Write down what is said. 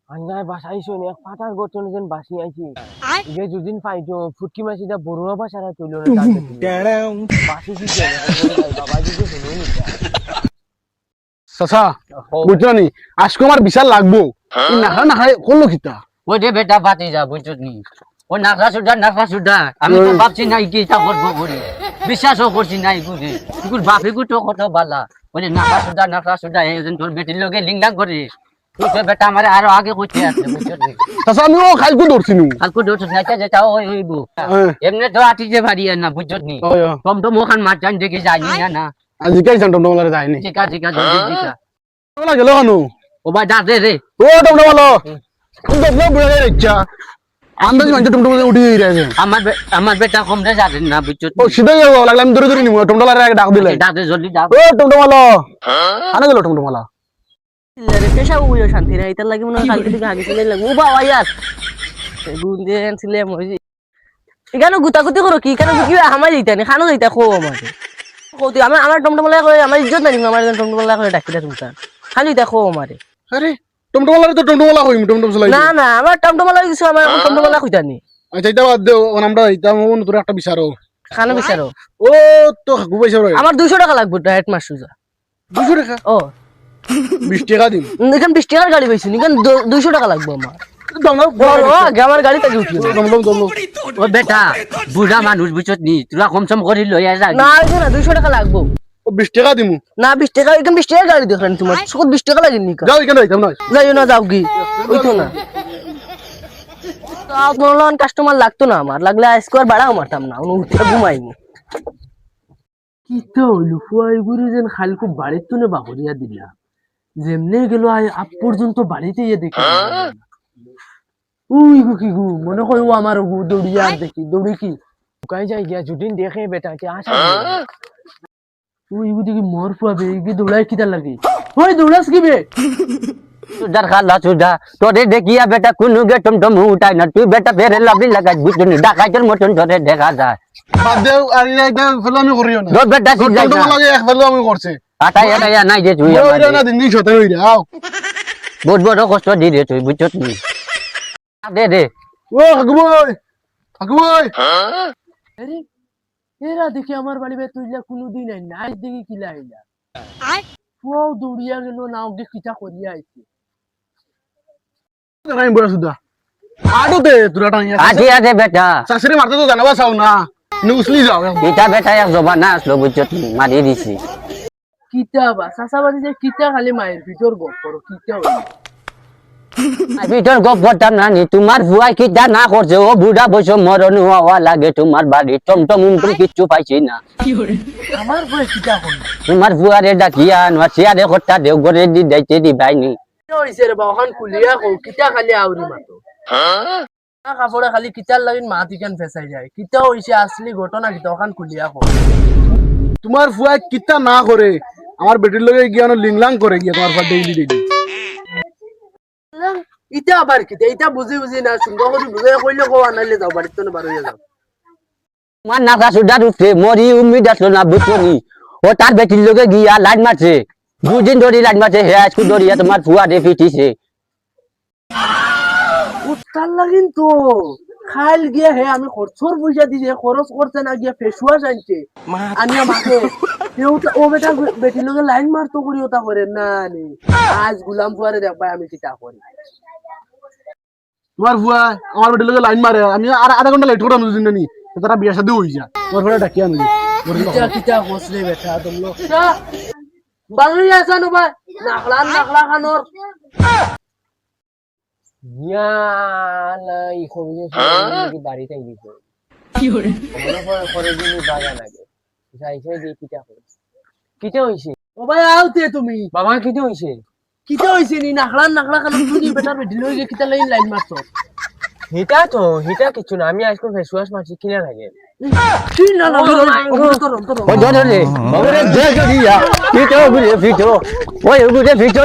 আন্নায় বাসাইছো নি এক ফাটার গর্তনে যেন বাসি আইছি ইগে দুদিন পাইতো ফুটকি মাছিটা বড়ুয়া বাসারা কইলো না বাসি কি করে বাবা যদি শুনো নি চাচা বুঝছো নি আজকে আমার বিশাল লাগবো নাখা নাখাই করলো কিতা ওই যে বেটা বাতি যা বুঝছো নি ও নাখা সুদা আমি তো ভাবছি না কি তা করবো করে বিশ্বাসও করছি না এগুলি এগুর বাপে তো কত বালা ওই নাখা সুদা একজন তোর বেটির লগে লিংলাং করে তুই তো বেটা আমার আরো আগে কইতে আছে বুঝছো নি চাচা আমিও খাইকো ধরছি নু কালকে দোষ না যেটা ওই হইব এমনি তো আটি যে ভারি না বুঝছো নি টমটম ওখান মারজান দেখে যায়নি না আজি কাই জান টমটমলারে যায়নি জিকা জলদি জিকা ওলা গেল কানু ও ভাই দাদে রে ও টমটমলা টমটম বুড়া রে ইচ্ছা আন্দাজ মানে টমটমলা উঠি গই রে আমার বেটা কম রে যাবে না বুঝছো ও সিধা যাও লাগলে আমি ধরে ধরে নিমু টমটমলারে আগে ডাক দিলে দাদে জলদি দাও ও টমটমলা আনা গেল টমটমলা রে পেশা উইও শান্তি নাই ইতার লাগি মনে হয় কালকে দিকে আগে চলে লাগবো বাবা ইয়ার গুন্দেন ছিলে মজি এখানে গুতাগুতি করো কি কেন কি আমার দিতা নি খানো দিতা খো আমাকে কইতে আমার টমটমলা করে আমার ইজ্জত নাই আমার টমটমলা করে ডাকিলা তুমি খালি দেখো আমারে আরে টমটমলারে তো টমটমলা কইম টমটম চলাই না না আমার টমটমলা কিছু আমার টমটমলা কইতা নি আচ্ছা এটা বাদ দেও ও নামটা এটা মন তোর একটা বিচারো খানো বিচারো ও তো গুবাইছ রে আমার 200 টাকা লাগবে হেড মাস সুজা 200 টাকা ও 20 টাকা দিন এখান 20 টাকার গাড়ি পাইছি এখান 200 টাকা লাগবে আমার টমটম ও আমার গাড়িতে উঠিও টমটম ও বেটা বুড়া মানুষ বুঝছত নি তোরা কম সম করে লইয়া যা না এটা না 200 টাকা লাগবে ও 20 টাকা দিমু না 20 টাকা এখান 20 টাকার গাড়ি দেখেন তোমার সকল 20 টাকা লাগেনি কা যাও এখানে যাইতাম না যাইও না যাও কি ওইতো না আপনার কাস্টমার লাগতো না আমার লাগলে স্কোয়ার বাড়াও মারতাম না উঠে ঘুমাইনি কি তো হইলো ফুয়াই গুরি যেন খালকু বাড়ির তুনে বাগরিয়া দিলা যেমনে গেল আপ পর্যন্ত বাড়িতে ইয়ে দেখি উই গু কি গু মনে হয় ও আমার গু দৌড়িয়া দেখি দৌড়ি কি কাই যাই গিয়া জুদিন দেখে বেটা কে আসা উই গু দেখি মর ফুয়াবে এই দৌড়াই কিটা লাগে ওই দৌড়াস কি বে সুদার খালা সুদা তোরে দেখিয়া বেটা কোনো গে টমটম উঠাই না তুই বেটা ফেরে লাভলি লাগাই বুঝছো নি ডাকাইতের মতন তোরে দেখা যায় বাদ দেও আর এটা ফেলো আমি করিও না তোর বেটা ঠিক যায় টমটম লাগে এক ফেলো আমি করছে আটাই আটাই নাই যে তুই ওইটা না দিন সতে হইরা আও বহুত বড় কষ্ট দি রে তুই বুঝছো নি দে দে ও কাকুবই আরে এরা দেখি আমার বাড়ি বে তুইলা কোনোদিন আই না আজ দেখি কিলা আইলা ফুয়াও দৌড়িয়া গেল নাও গে কিটা করিয়া আইছে আমি বড় সুদা আডু দে তোরা টাইয়া আজি আছে বেটা শাশুড়ি মারতে তো জানাবা চাও না নুসলি যাও এটা বেটা এক জবানা আসলো বুঝছো নি মারি দিছি কিটা বা চাচাবাজি যে কিটা খালি মায়ের ভিতর গপ করো কিটা হইলো ভিতর গপ করতাম না নি তোমার ভুয়াই কিটা না করছে ও বুড়া বসে মরণ হওয়া লাগে তোমার বাড়ি টমটম উমটম কিচ্ছু পাইছি না আমার বই কিটা হল তোমার ভুয়ারে ডাকিয়া আনবা চেয়ারে খরটা দেও করে দি যাইতে দি ভাইনি কিটা হইছে রে বা ওখান কুলিয়া কও কিটা খালি আউরি মাতো না কাপড়ে খালি কিটার লাগিন মাটি কেন ফেসাই যায় কিটা হইছে আসলি ঘটনা কিটা ওখান কুলিয়া কও তোমার ফুয়া কিতা না করে আমার বেটির লগে গিয়া লিংলাং করে গিয়া তোমার ফুয়া ডেইলি ডেইলি ইটা আবার কিটা ইটা বুঝি বুঝি না সুন্দর করে বুঝে কইলে কও আনাইলে যাও বাড়িতে না বার হইয়া যাও তোমার নাকা সুদার উঠে মরি উম্মিদ আসলো না বুঝছো নি ও তার বেটির লগে গিয়া লাইন মারছে দুদিন ধরে লাইন মারছে হে আজকে ধরিয়া তোমার ফুয়ারে পিটিছে উত্তার লাগিন তো খাইল গিয়া হে আমি খরচর পয়সা দিছে খরচ করতে না গিয়া ফেস ওয়াশ আনছে আনিয়া মাকে ও বেটা বেটি লগে লাইন মারতো করি ওটা করে না নি আজ গুলাম ফুয়ারে দেখবা আমি কিটা করি তোমার ফুয়া আমার বেটির লগে লাইন মারে আমি আর আধা ঘন্টা লেট করে আনুদিন নি তারা বিয়া শাদী হই যা তোমার ফুয়া ডাকিয়া আনুদি কিটা কিটা হসলে বেটা তোমলো বাঙালি আসানো ভাই নাখলা খানোর ইয়ালাই খবরে কি বাড়িতে গিয়েছে কি করে করে দিনি বাগান আগে যাইছে দিয়ে কিটা হইছে ও ভাই আউতে তুমি বাবা কিটা হইছে নি নাখলা খানোর তুমি বেটার বেটি লই গে কিটা লাইন মারছো হিটা কিছু না আমি আজকে ফেস ওয়াশ মারছি কিনা লাগে কি না না ও জনে রে ওরে জে জড়িয়া পিটো গুরে পিটো ওই গুরে পিটো